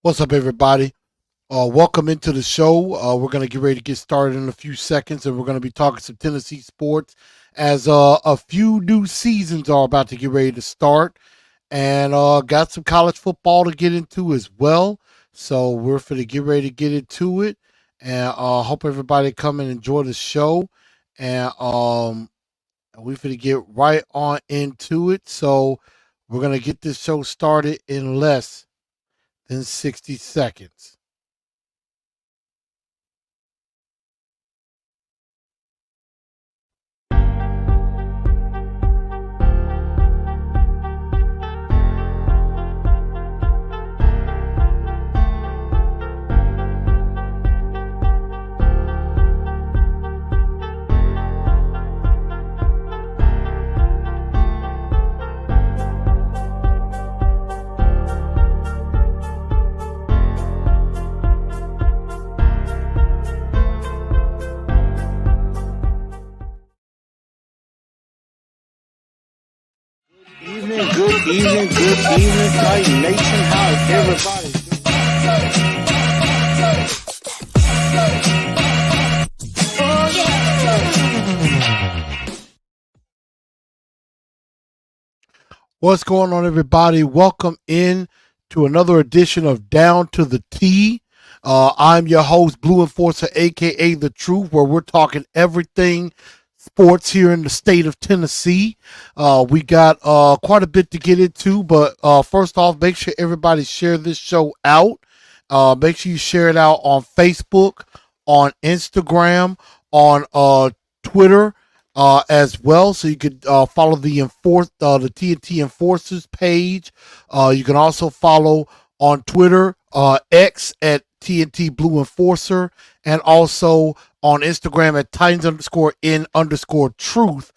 What's up, everybody? Welcome into the show. We're going to get ready to get started in a few seconds, and we're going to be talking some Tennessee sports as a few new seasons are about to get ready to start, and got some college football to get into as well. So we're for to get ready to get into it, and hope everybody come and enjoy the show, and we're for to get right on into it. So we're going to get this show started in less than 60 seconds. Good evening, Titan Nation. How's everybody? What's going on, everybody? Welcome in to another edition of Down to the T. I'm your host, Blue Enforcer, aka The Truth, where we're talking everything sports here in the state of Tennessee. We got quite a bit to get into, but first off, make sure everybody share this show out. Make sure you share it out on Facebook, on Instagram, on Twitter as well, so you could follow the TNT Enforcers page. You can also follow on Twitter X at TNT Blue Enforcer, and also on Instagram at Titans_in_truth,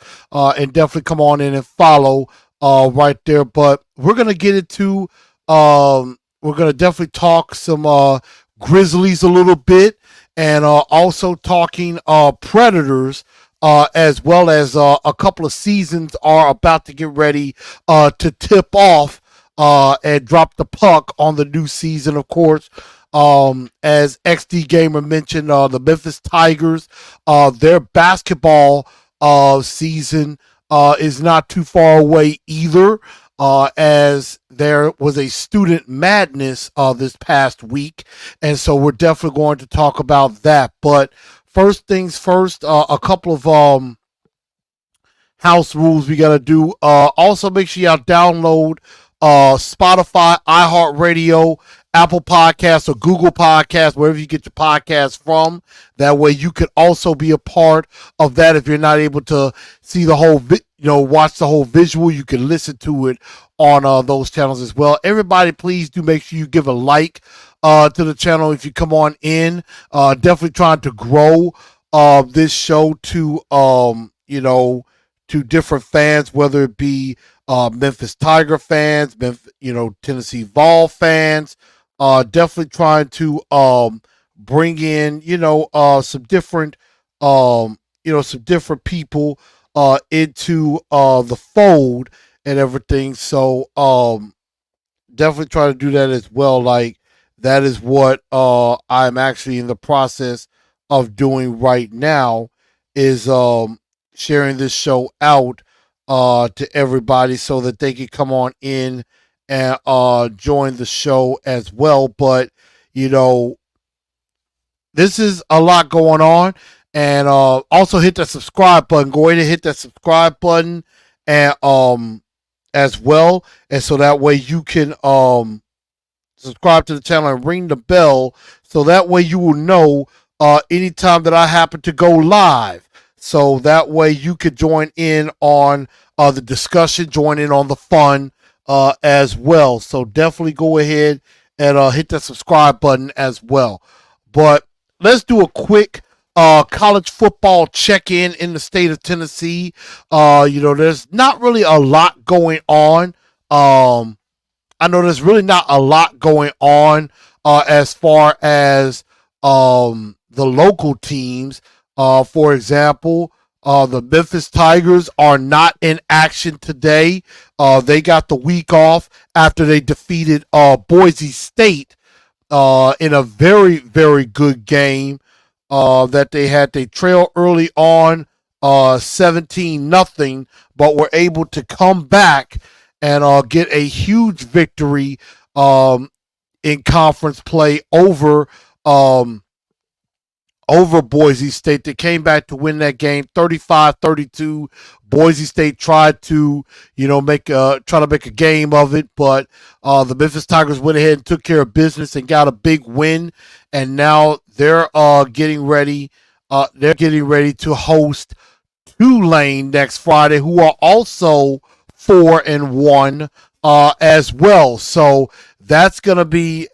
and definitely come on in and follow right there. But we're gonna get into we're gonna definitely talk some Grizzlies a little bit, and also talking Predators, as well as a couple of seasons are about to get ready to tip off and drop the puck on the new season, of course. As XD Gamer mentioned, the Memphis Tigers, their basketball season is not too far away either, as there was a student madness this past week. And so we're definitely going to talk about that. But first things first, a couple of house rules we got to do. Also, make sure y'all download Spotify, iHeartRadio, Apple Podcasts, or Google Podcasts, wherever you get your podcasts from. That way you can also be a part of that. If you're not able to see the whole, watch the whole visual, you can listen to it on those channels as well. Everybody, please do make sure you give a like to the channel if you come on in. Definitely trying to grow this show to, to different fans, whether it be Memphis Tiger fans, Tennessee Vol fans. Definitely trying to bring in, some different, some different people into the fold and everything. So definitely try to do that as well. Like, that is what I'm actually in the process of doing right now, is sharing this show out to everybody so that they can come on in and join the show as well. But this is a lot going on, and also hit that subscribe button. Go ahead and hit that subscribe button, and as well, and so that way you can subscribe to the channel and ring the bell, so that way you will know anytime that I happen to go live. So that way you could join in on the discussion, join in on the fun as well. So definitely go ahead and hit that subscribe button as well. But let's do a quick college football check-in in the state of Tennessee. There's not really a lot going on. I know there's really not a lot going on as far as the local teams. For example, the Memphis Tigers are not in action today. They got the week off after they defeated Boise State in a very, very good game that they had. They trailed early on 17 nothing, but were able to come back and get a huge victory in conference play um, over Boise State. They came back to win that game 35-32. Boise State tried to, try to make a game of it, but the Memphis Tigers went ahead and took care of business and got a big win. And now they're getting ready. They're getting ready to host Tulane next Friday, who are also 4-1 as well. So that's gonna be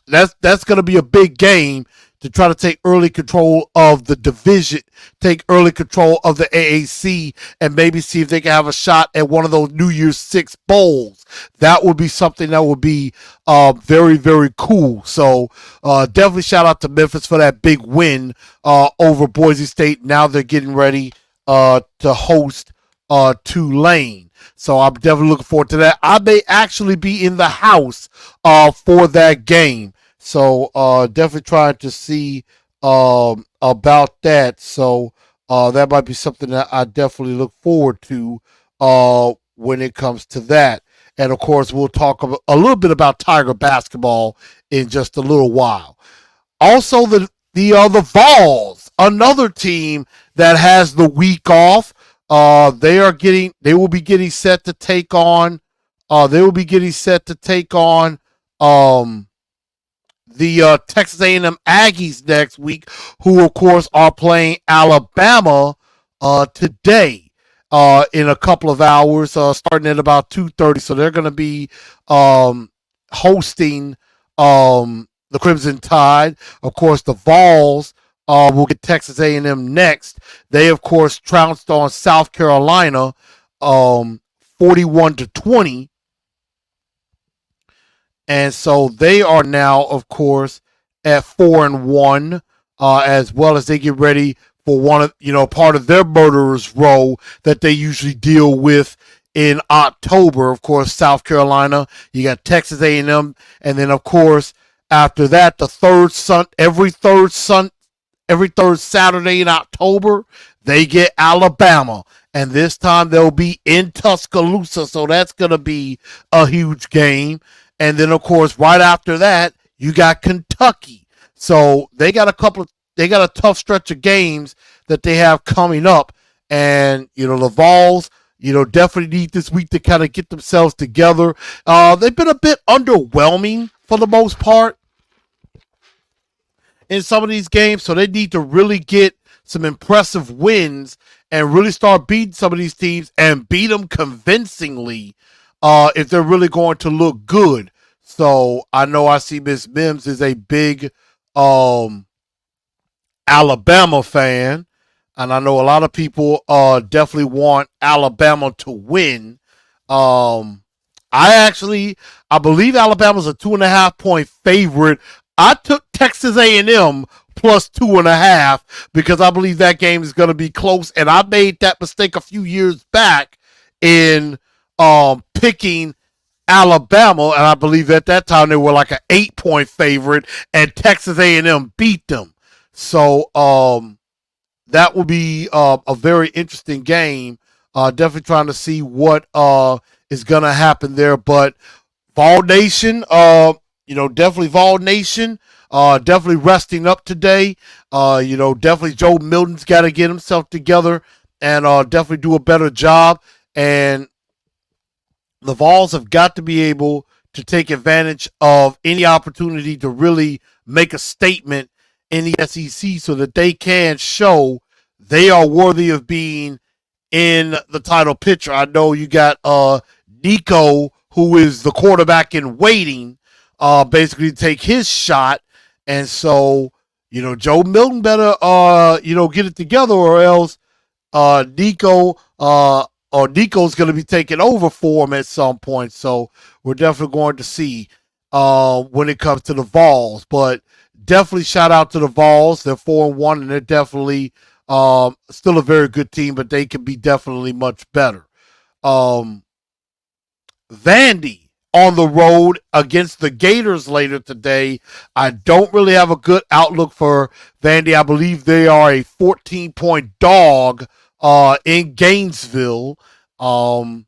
that's going to be a big game to try to take early control of the division, take early control of the AAC, and maybe see if they can have a shot at one of those New Year's Six bowls. That would be something that would be very, very cool. So definitely shout out to Memphis for that big win over Boise State. Now they're getting ready to host Tulane. So I'm definitely looking forward to that. I may actually be in the house for that game. So definitely trying to see about that. So that might be something that I definitely look forward to when it comes to that. And of course, we'll talk a little bit about Tiger basketball in just a little while. Also, the Vols, another team that has the week off. They will be getting set to take on. They will be getting set to take on the Texas A&M Aggies next week, who of course are playing Alabama today in a couple of hours, starting at about 2:30. So they're going to be hosting the Crimson Tide. Of course, the Vols will get Texas A&M next. They of course trounced on South Carolina 41-20. And so they are now, of course, at 4-1, as well as they get ready for one of part of their murderers row that they usually deal with in October. Of course, South Carolina, you got Texas A&M, and then of course after that, every third Saturday in October, they get Alabama. And this time they'll be in Tuscaloosa. So that's going to be a huge game. And then, of course, right after that, you got Kentucky. So they got a tough stretch of games that they have coming up. And, the Vols, definitely need this week to kind of get themselves together. They've been a bit underwhelming for the most part in some of these games, so they need to really get some impressive wins and really start beating some of these teams and beat them convincingly if they're really going to look good. So I know I see Miss Mims is a big Alabama fan, and I know a lot of people definitely want Alabama to win. Um, I believe Alabama's a 2.5 point favorite. I took Texas A&M plus 2.5 because I believe that game is going to be close, and I made that mistake a few years back in picking Alabama, and I believe at that time they were like an 8 point favorite, and Texas A&M beat them. So that will be a very interesting game. Definitely trying to see what is going to happen there. But Vol Nation, definitely Vol Nation, definitely resting up today. Definitely Joe Milton's got to get himself together and definitely do a better job. And the Vols have got to be able to take advantage of any opportunity to really make a statement in the SEC so that they can show they are worthy of being in the title picture. I know you got Nico, who is the quarterback in waiting, basically take his shot. And so, Joe Milton better, get it together, or else Nico's going to be taking over for him at some point. So we're definitely going to see when it comes to the Vols. But definitely shout out to the Vols. They're 4-1, and they're definitely still a very good team, but they can be definitely much better. Vandy, on the road against the Gators later today. I don't really have a good outlook for Vandy. I believe they are a 14-point dog in Gainesville. I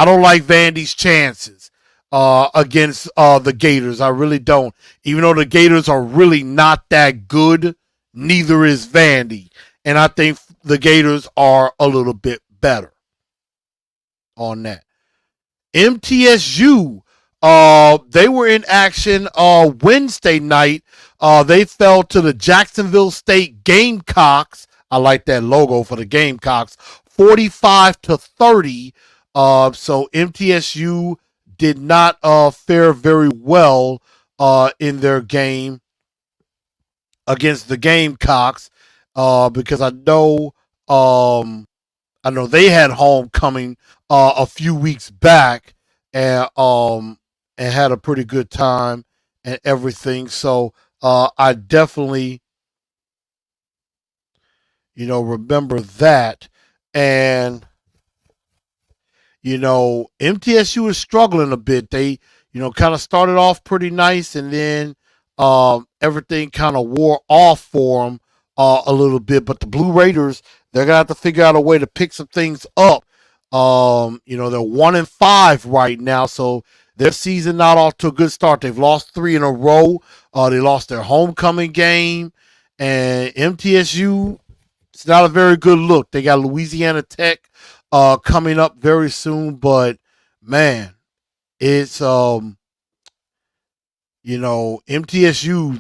don't like Vandy's chances against the Gators. I really don't. Even though the Gators are really not that good, neither is Vandy. And I think the Gators are a little bit better on that. MTSU, they were in action Wednesday night. They fell to the Jacksonville State Gamecocks. I like that logo for the Gamecocks. 45-30. So MTSU did not fare very well in their game against the Gamecocks because I know they had homecoming a few weeks back and had a pretty good time and everything. So I definitely remember that. And MTSU is struggling a bit. They kind of started off pretty nice, and then everything kind of wore off for them a little bit. But the Blue Raiders, they're gonna have to figure out a way to pick some things up. They're 1-5 right now, so their season not off to a good start. They've lost 3 in a row. They lost their homecoming game, and MTSU, it's not a very good look. They got Louisiana Tech coming up very soon, but man, it's MTSU,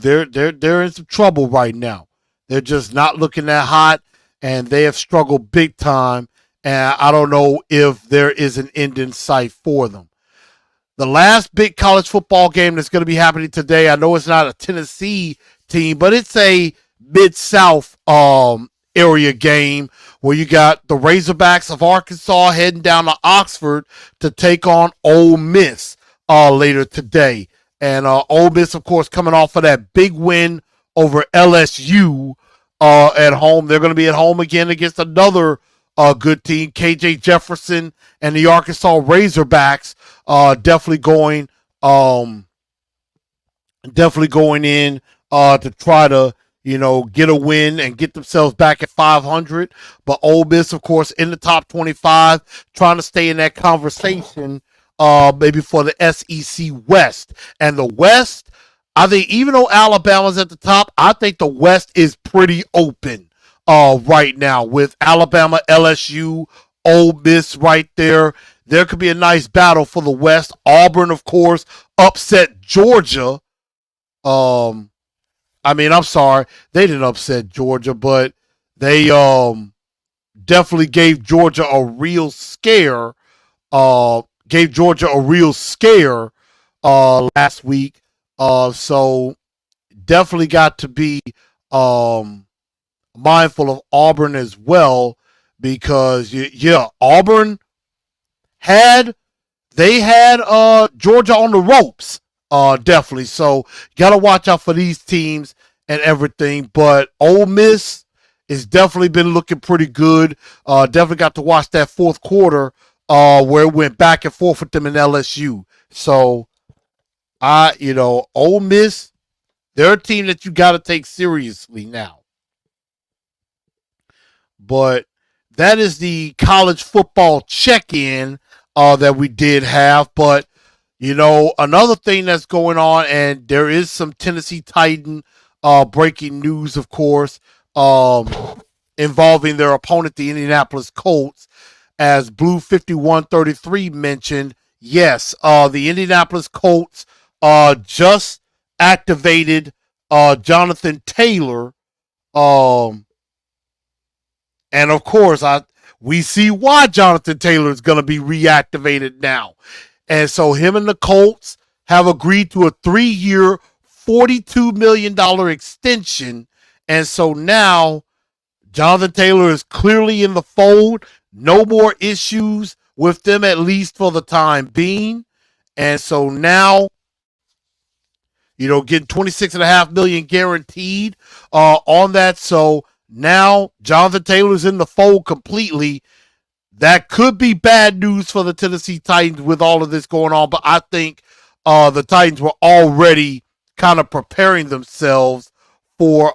they're in some trouble right now. They're just not looking that hot, and they have struggled big time. And I don't know if there is an end in sight for them. The last big college football game that's going to be happening today, I know it's not a Tennessee team, but it's a Mid-South area game where you got the Razorbacks of Arkansas heading down to Oxford to take on Ole Miss later today. And Ole Miss, of course, coming off of that big win over LSU at home. They're going to be at home again against another good team, KJ Jefferson and the Arkansas Razorbacks. Definitely going in to try to get a win and get themselves back at 500. But Ole Miss, of course, in the top 25, trying to stay in that conversation maybe for the SEC West. And the West, I think even though Alabama's at the top, I think the West is pretty open right now with Alabama, LSU, Ole Miss right there. There could be a nice battle for the West. Auburn, of course, upset Georgia. I'm sorry, they didn't upset Georgia, but they definitely gave Georgia a real scare. Last week. So definitely got to be mindful of Auburn as well, because Auburn had Georgia on the ropes. Definitely. So gotta watch out for these teams and everything. But Ole Miss has definitely been looking pretty good. Definitely got to watch that fourth quarter where it went back and forth with them in LSU. So Ole Miss, they're a team that you got to take seriously now. But that is the college football check-in that we did have. But another thing that's going on, and there is some Tennessee Titan breaking news, of course, involving their opponent, the Indianapolis Colts. As Blue 5133 mentioned, yes, the Indianapolis Colts just activated Jonathan Taylor. And of course, we see why Jonathan Taylor is going to be reactivated now. And so him and the Colts have agreed to a 3-year, $42 million extension. And so now Jonathan Taylor is clearly in the fold. No more issues with them, at least for the time being. And so now, getting $26.5 million guaranteed on that. So now Jonathan Taylor's in the fold completely. that could be bad news for the Tennessee Titans with all of this going on. But I think the Titans were already kind of preparing themselves for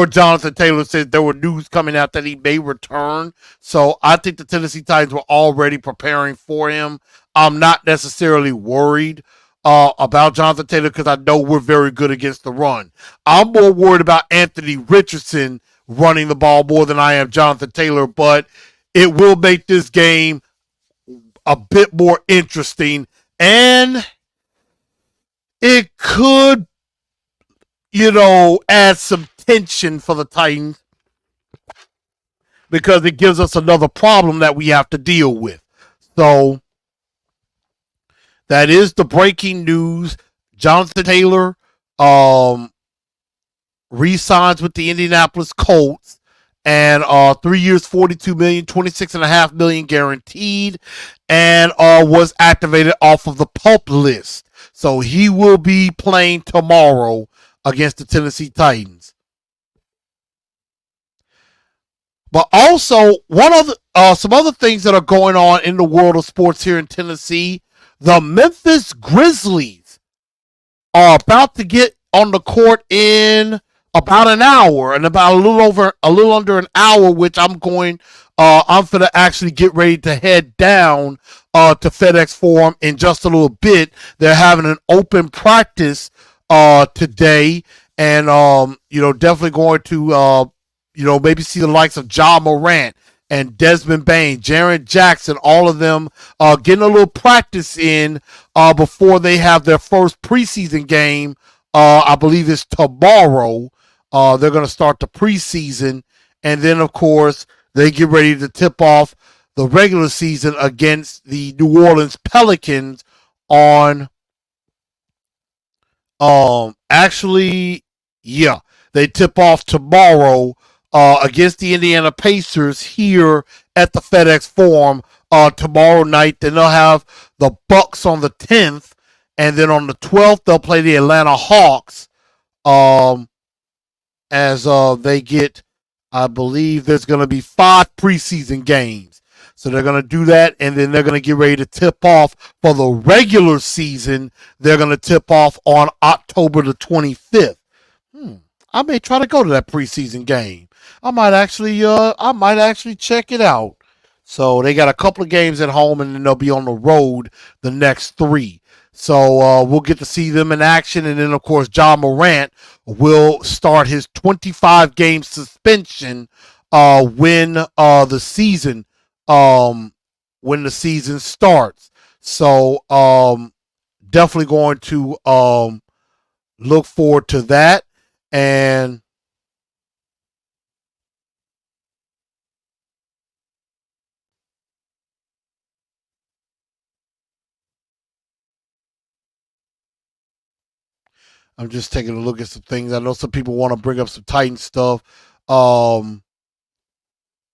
Jonathan Taylor. Said there were news coming out that he may return. So I think the Tennessee Titans were already preparing for him. I'm not necessarily worried about Jonathan Taylor because I know we're very good against the run. I'm more worried about Anthony Richardson running the ball more than I am Jonathan Taylor, but it will make this game a bit more interesting, and it could, add some tension for the Titans because it gives us another problem that we have to deal with. So that is the breaking news. Jonathan Taylor re-signs with the Indianapolis Colts, and 3 years, $42 million, $26.5 million guaranteed, and was activated off of the PUP list. So he will be playing tomorrow against the Tennessee Titans. But also, some other things that are going on in the world of sports here in Tennessee. The Memphis Grizzlies are about to get on the court in about an hour, and about a little under an hour, which I'm going to actually get ready to head down to FedEx Forum in just a little bit. They're having an open practice today, and definitely going to maybe see the likes of Ja Morant and Desmond Bain, Jaren Jackson, all of them getting a little practice in before they have their first preseason game. I believe it's tomorrow. They're going to start the preseason, and then, of course, they get ready to tip off the regular season against the New Orleans Pelicans on they tip off tomorrow against the Indiana Pacers here at the FedEx Forum tomorrow night. Then they'll have the Bucks on the 10th, and then on the 12th they'll play the Atlanta Hawks as they get, I believe there's going to be 5 preseason games. So they're going to do that, and then they're going to get ready to tip off for the regular season. They're going to tip off on October the 25th. I may try to go to that preseason game. I might actually check it out. So they got a couple of games at home, and then they'll be on the road the next 3. So we'll get to see them in action. And then, of course, Ja Morant will start his 25-game suspension when the season starts. So definitely going to look forward to that. And I'm just taking a look at some things. I know some people want to bring up some Titan stuff.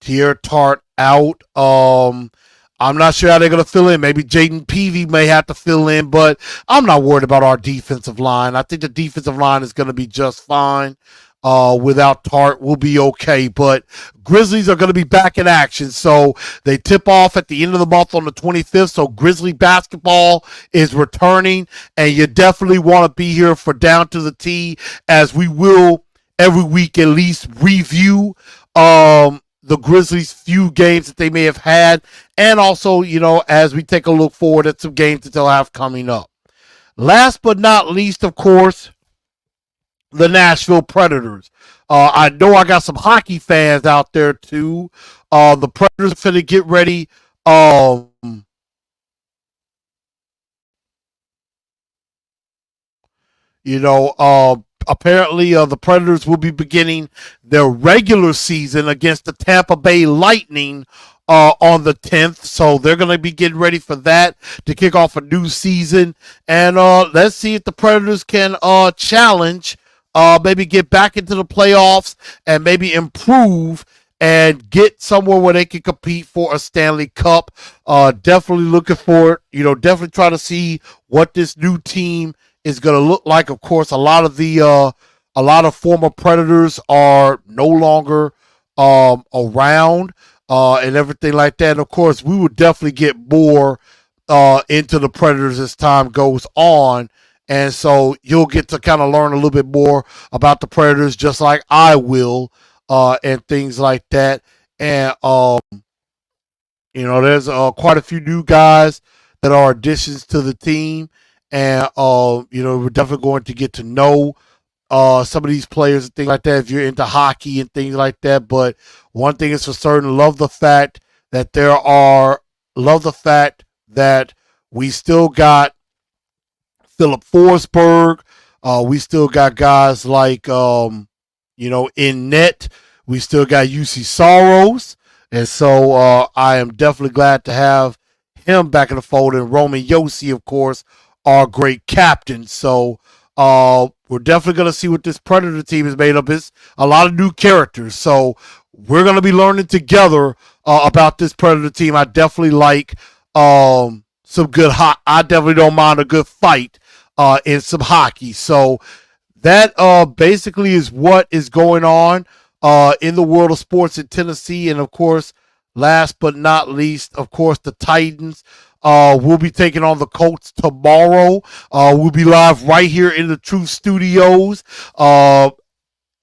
Tier Tart out. I'm not sure how they're going to fill in. Maybe Jaden Peavy may have to fill in, but I'm not worried about our defensive line. I think the defensive line is going to be just fine. Without Tart, we'll be okay. But Grizzlies are going to be back in action. So they tip off at the end of the month on the 25th. So Grizzly basketball is returning, and you definitely want to be here for Down to the T, as we will every week at least review the Grizzlies' few games that they may have had, and also, as we take a look forward at some games that they'll have coming up. Last but not least, of course, the Nashville Predators. I know I got some hockey fans out there too. The Predators are going to get ready. Apparently the Predators will be beginning their regular season against the Tampa Bay Lightning on the 10th. So they're going to be getting ready for that to kick off a new season. And let's see if the Predators can challenge, maybe get back into the playoffs and maybe improve and get somewhere where they can compete for a Stanley Cup. Definitely looking for it. Definitely try to see what this new team is going to look like. Of course, a lot of former Predators are no longer around. and everything like that. And of course, we will definitely get more into the Predators as time goes on. And so you'll get to kind of learn a little bit more about the Predators, just like I will, and things like that. And there's quite a few new guys that are additions to the team, and we're definitely going to get to know some of these players and things like that if you're into hockey and things like that. But one thing is for certain, love the fact that we still got Philip Forsberg. We still got guys like, in net. We still got UC Soros. And so I am definitely glad to have him back in the fold. And Roman Yossi, of course, our great captain. So we're definitely going to see what this Predator team is made of. It's a lot of new characters. So we're going to be learning together about this Predator team. I definitely like some good I definitely don't mind a good fight in some hockey. So that basically is what is going on in the world of sports in Tennessee. And of course, last but not least, of course, the Titans will be taking on the Colts tomorrow. We'll be live right here in the Truth Studios at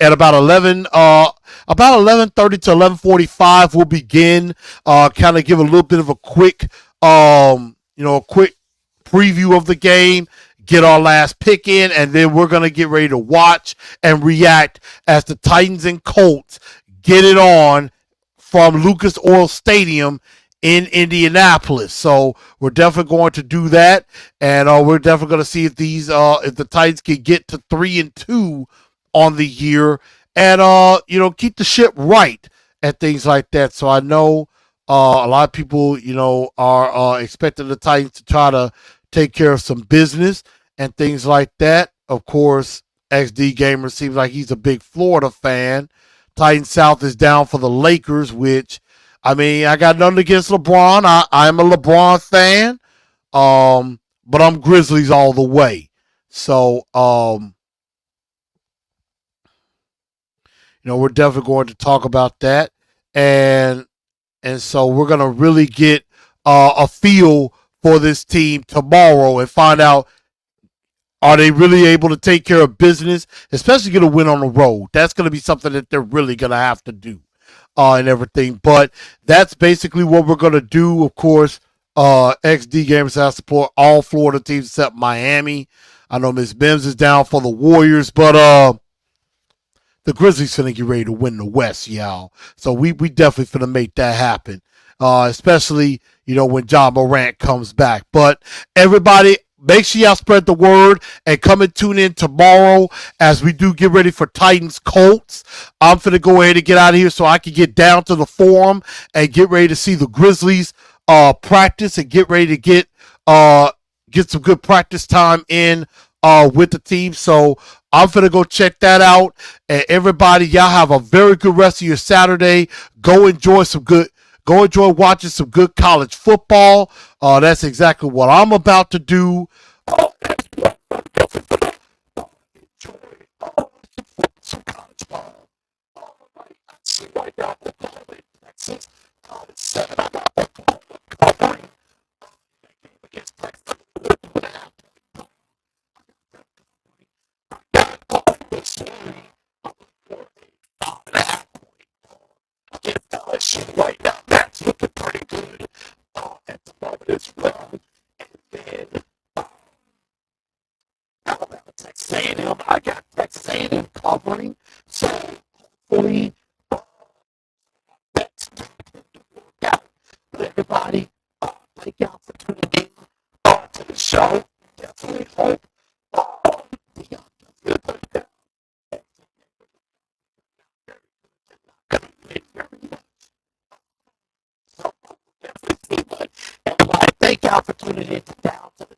about 11:30 to 11:45. We'll begin. Kind of give a little bit of a quick a quick preview of the game, get our last pick in, and then we're going to get ready to watch and react as the Titans and Colts get it on from Lucas Oil Stadium in Indianapolis. So we're definitely going to do that, and we're definitely going to see if if the Titans can get to 3-2 on the year, and keep the ship right and things like that. So I know a lot of people, are expecting the Titans to try to take care of some business and things like that. Of course, XD Gamer seems like he's a big Florida fan. Titan South is down for the Lakers, which, I mean, I got nothing against LeBron. I'm a LeBron fan, but I'm Grizzlies all the way. So, we're definitely going to talk about that. And so we're going to really get a feel for this team tomorrow and find out, are they really able to take care of business, especially going to win on the road? That's going to be something that they're really going to have to do and everything. But that's basically what we're going to do. Of course, XD Gamers has support all Florida teams except Miami. I know Miss Bims is down for the Warriors, but the Grizzlies finna get ready to win the West, y'all. So we definitely finna make that happen. Especially, when John Morant comes back. But everybody, make sure y'all spread the word and come and tune in tomorrow as we do get ready for Titans Colts. I'm finna go ahead and get out of here so I can get down to the forum and get ready to see the Grizzlies practice and get ready to get some good practice time in with the team. So I'm finna go check that out. And everybody, y'all have a very good rest of your Saturday. Go enjoy watching some good college football. That's exactly what I'm about to do. Some college ball. See right now, Texas. Seven. I got covering against Texas. LSU right now, that's looking pretty good at the moment as well. And then Alabama, Texas A&M, I got Texas A&M covering. So hopefully that's going to work out. But everybody, thank y'all for tuning in to the show. Definitely hope thank y'all for tuning in to Down to the